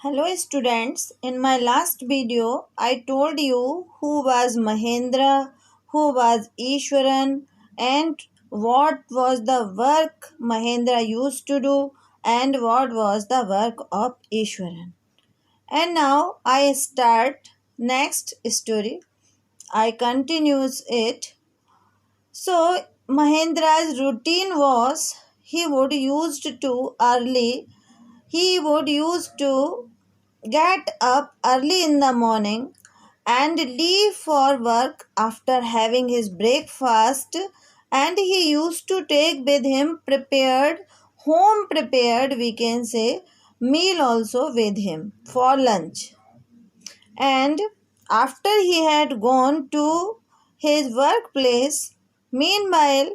Hello students, in my last video I told you who was Mahendra, who was Ishwaran and what was the work Mahendra used to do and what was the work of Ishwaran. And now I start next story. I continues it. So Mahendra's routine was he would used to get up early in the morning and leave for work after having his breakfast, and he used to take with him home prepared, we can say, meal also with him for lunch. And after he had gone to his workplace, meanwhile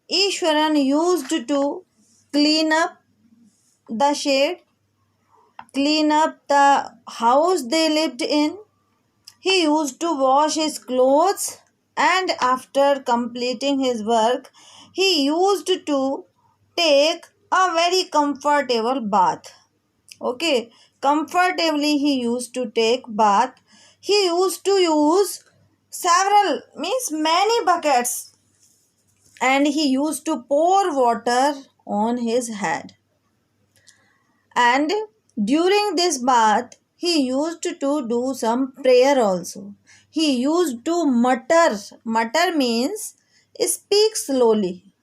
Ishwaran used to clean up the shed, clean up the house they lived in. He used to wash his clothes, and after completing his work, he used to take a very comfortable bath. Okay, comfortably he used to take bath. He used to use several, means many buckets, and he used to pour water on his head. And during this bath, he used to do some prayer also. He used to mutter. Mutter means speak slowly.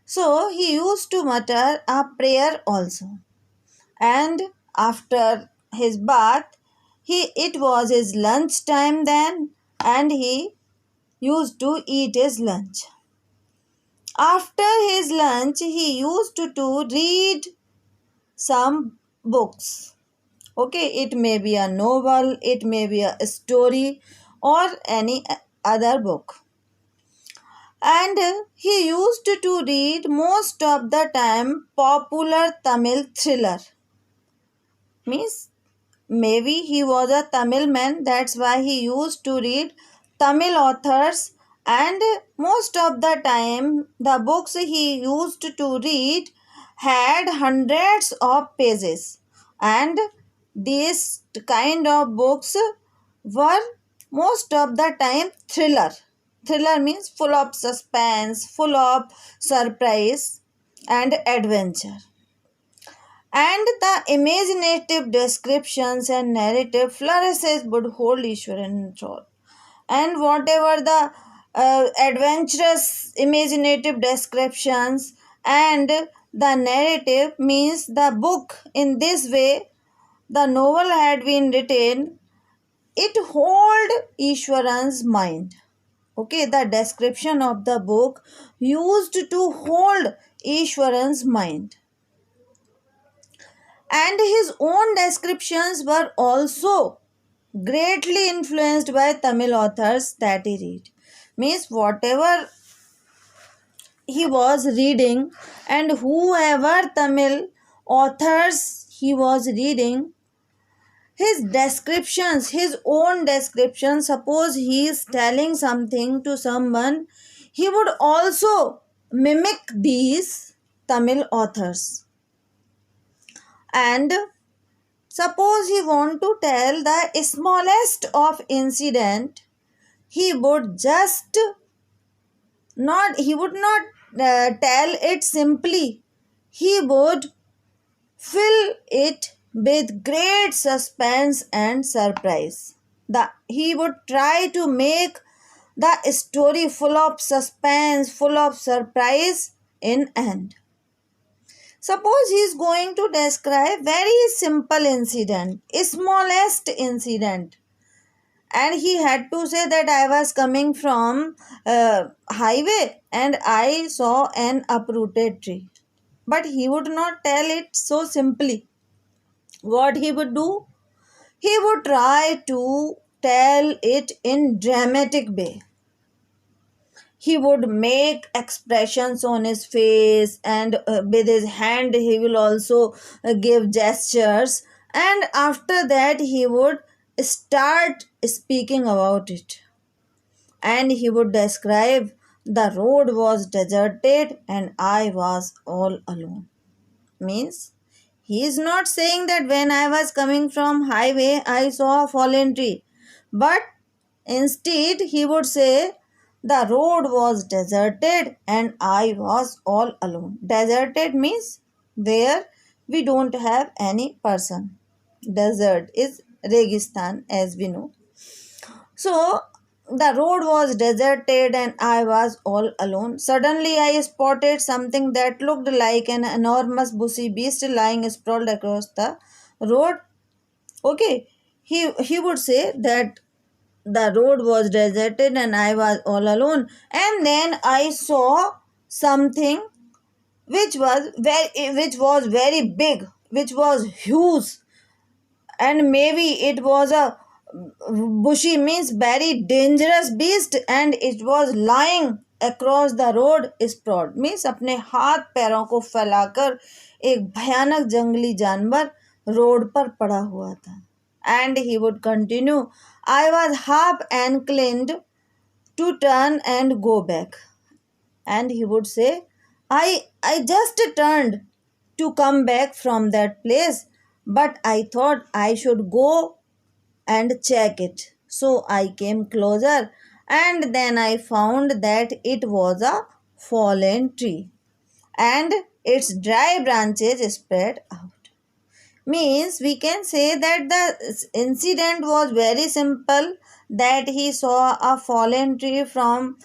So he used to mutter a prayer also. And after his bath, it was his lunch time then, and he used to eat his lunch. After his lunch, he used to read some books. Okay, it may be a novel, it may be a story, or any other book. And he used to read most of the time popular Tamil thriller. Means maybe he was a Tamil man, that's why he used to read Tamil authors, and most of the time the books he used to read had hundreds of pages, and these kind of books were most of the time thriller. Thriller means full of suspense, full of surprise and adventure, and the imaginative descriptions and narrative flourishes would hold Ishwaran thought. And whatever the adventurous imaginative descriptions and the narrative means the book, in this way the novel had been written, it hold Ishwaran's mind. Okay, the description of the book used to hold Ishwaran's mind, and his own descriptions were also greatly influenced by Tamil authors that he read. Means whatever he was reading and whoever Tamil authors he was reading, his descriptions, his own descriptions, suppose he is telling something to someone, he would also mimic these Tamil authors. And suppose he want to tell the smallest of incident, he would not tell it simply. He would fill it with great suspense and surprise. He would try to make the story full of suspense, full of surprise in end. Suppose he is going to describe very simple incident, smallest incident, and he had to say that I was coming from highway and I saw an uprooted tree. But he would not tell it so simply. What he would do? He would try to tell it in dramatic way. He would make expressions on his face, and with his hand he will also give gestures, and after that he would start speaking about it, and he would describe the road was deserted and I was all alone. Means He is not saying that when I was coming from highway I saw a fallen tree, but instead he would say the road was deserted and I was all alone. Deserted means where we don't have any person. Desert is registan, as we know. So the road was deserted and I was all alone. Suddenly I spotted something that looked like an enormous bushy beast lying sprawled across the road. Okay, he would say that the road was deserted and I was all alone. And then I saw something which was very big, which was huge, and maybe it was a bushy means very dangerous beast, and it was lying across the road sprawled means अपने हाथ पैरों को फैलाकर एक भयानक जंगली जानवर road पर पड़ा हुआ था. And he would continue, I was half inclined to turn and go back. And he would say, I just turned to come back from that place, but I thought I should go and check it. So I came closer, and then I found that it was a fallen tree and its dry branches spread out. Means we can say that the incident was very simple, that he saw a fallen tree from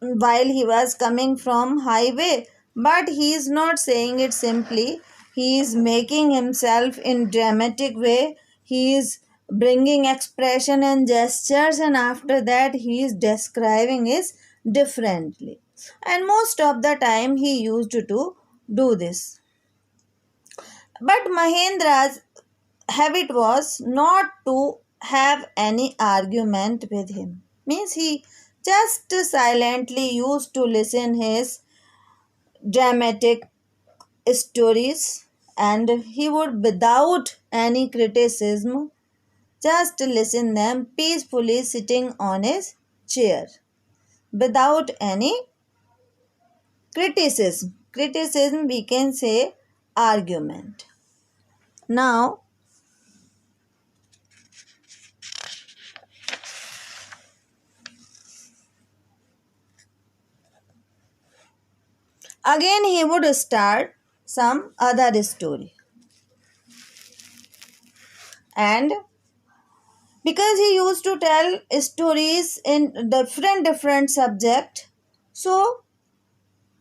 while he was coming from highway, but he is not saying it simply. He is making himself in dramatic way. He is bringing expression and gestures, and after that he is describing it differently, and most of the time he used to do this. But Mahendra's habit was not to have any argument with him. Means he just silently used to listen his dramatic stories, and he would without any criticism just listen them peacefully sitting on his chair without any criticism. Criticism we can say argument. Now again he would start some other story, and because he used to tell stories in different subject, so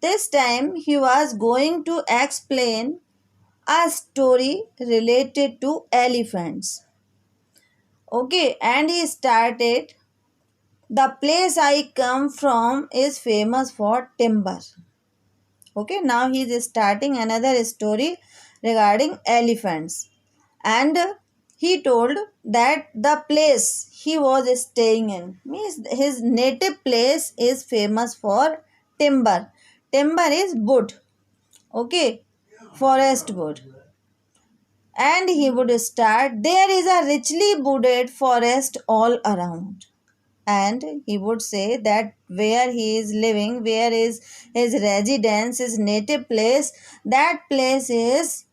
this time he was going to explain a story related to elephants. Okay, and he started, the place I come from is famous for timber. Okay, now he is starting another story regarding elephants. And he told that the place he was staying in means his native place is famous for timber. Timber is wood. Okay, forest wood. And he would start, there is a richly wooded forest all around. And he would say that where he is living, where is his residence, his native place, that place is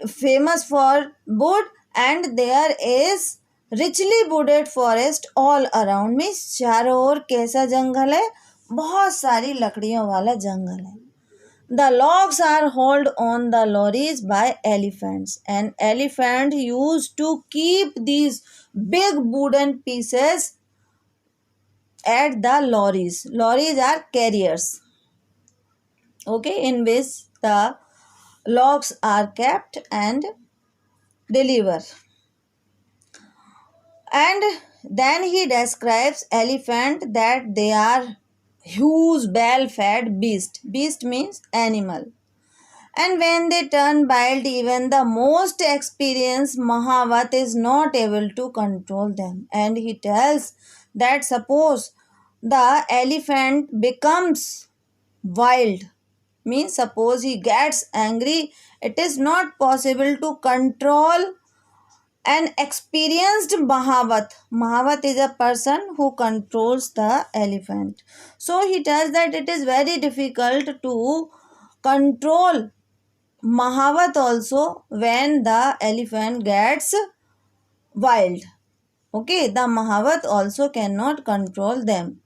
famous for wood, and there is richly wooded forest all around. Means चारों ओर कैसा जंगल है, बहुत सारी लकड़ियों वाला जंगल है. The logs are hauled on the lorries by elephants, and elephant used to keep these big wooden pieces at the lorries. Lorries are carriers, okay, in which the logs are kept and deliver. And then he describes elephant that they are huge bell-fed beast. Beast means animal. And when they turn wild, even the most experienced Mahavat is not able to control them. And he tells that suppose the elephant becomes wild, means suppose he gets angry, it is not possible to control an experienced Mahavat. Mahavat is a person who controls the elephant. So he tells that it is very difficult to control Mahavat also when the elephant gets wild. Okay, the Mahavat also cannot control them.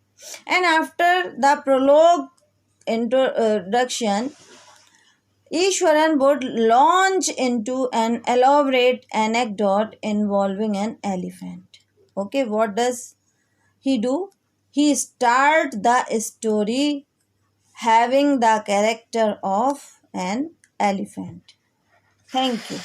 And after the prologue introduction, Ishwaran would launch into an elaborate anecdote involving an elephant. Okay, what does he do? He starts the story having the character of an elephant. Thank you.